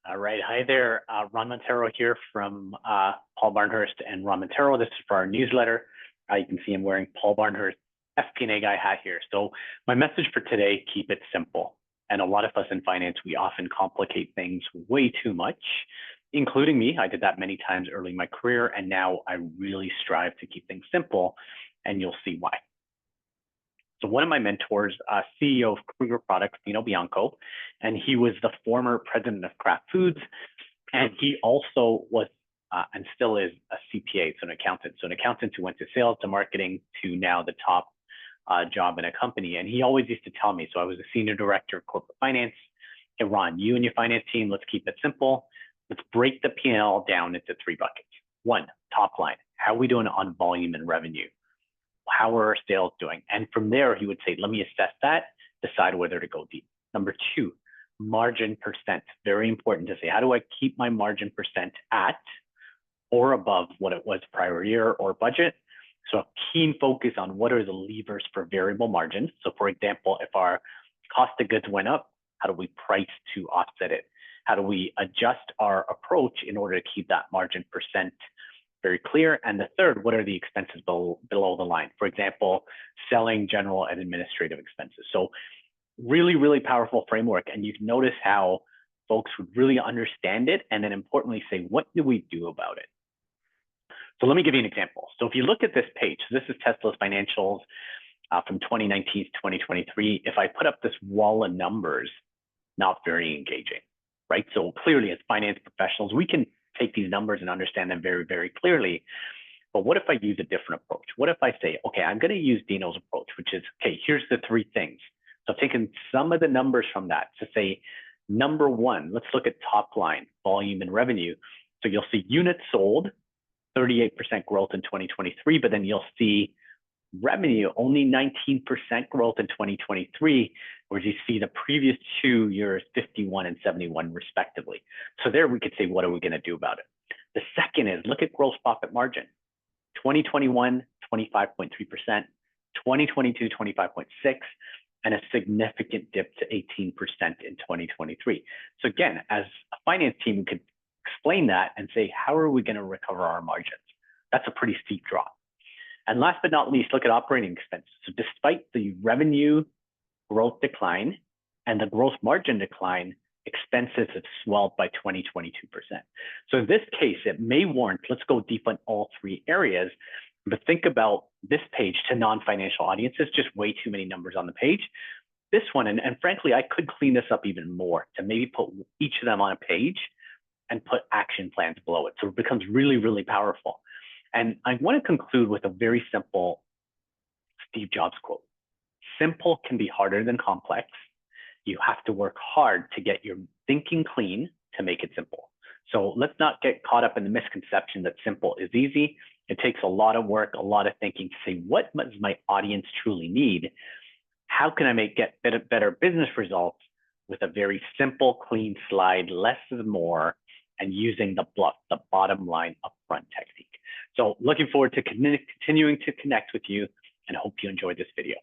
All right. Hi there. Ron Montero here from Paul Barnhurst and Ron Montero. This is for our newsletter. You can see I'm wearing Paul Barnhurst FP&A guy hat here. So my message for today, keep it simple. And a lot of us in finance, we often complicate things way too much, including me. I did that many times early in my career, and now I really strive to keep things simple, and you'll see why. So one of my mentors, CEO of Kruger Products, Dino Bianco, and he was the former president of Kraft Foods, and he also was and still is a CPA, so an accountant. So an accountant who went to sales to marketing to now the top job in a company. And he always used to tell me, so I was a senior director of corporate finance. Hey, Ron, you and your finance team, let's keep it simple. Let's break the P&L down into three buckets. One, top line. How are we doing on volume and revenue? How are our sales doing? And from there, he would say, let me assess that, decide whether to go deep. Number two, margin percent. Very important to say, how do I keep my margin percent at or above what it was prior year or budget? So a keen focus on what are the levers for variable margins. So for example, if our cost of goods went up, how do we price to offset it? How do we adjust our approach in order to keep that margin percent very clear? And the third, what are the expenses below the line? For example, selling, general, and administrative expenses. So really, really powerful framework. And you can notice how folks would really understand it and then importantly say, what do we do about it? So let me give you an example. So if you look at this page, this is Tesla's financials from 2019 to 2023. If I put up this wall of numbers, not very engaging, right? So clearly as finance professionals, we can take these numbers and understand them very, very clearly. But what if I use a different approach? What if I say, okay, I'm going to use Dino's approach, which is, okay, here's the three things. So I've taken some of the numbers from that to say, number one, let's look at top line, volume and revenue. So you'll see units sold, 38% growth in 2023, but then you'll see revenue only 19% growth in 2023, whereas you see the previous 2 years 51 and 71 respectively. So there we could say, what are we going to do about it? The second is look at gross profit margin. 2021, 25.3%, 2022, 25.6%, and a significant dip to 18% in 2023. So again, as a finance team, we could explain that and say, how are we going to recover our margins? That's a pretty steep drop. And last but not least, look at operating expenses. So despite the revenue growth decline and the gross margin decline, expenses have swelled by 22%. So in this case, it may warrant, let's go deep on all three areas, but think about this page to non-financial audiences, just way too many numbers on the page. This one, and frankly, I could clean this up even more to maybe put each of them on a page and put action plans below it. So it becomes really, really powerful. And I want to conclude with a very simple Steve Jobs quote. Simple can be harder than complex. You have to work hard to get your thinking clean to make it simple. So let's not get caught up in the misconception that simple is easy. It takes a lot of work, a lot of thinking to say, what does my audience truly need? How can I get better business results with a very simple, clean slide, less is more, and using the BLUF, the bottom line upfront technique. So looking forward to continuing to connect with you and hope you enjoyed this video.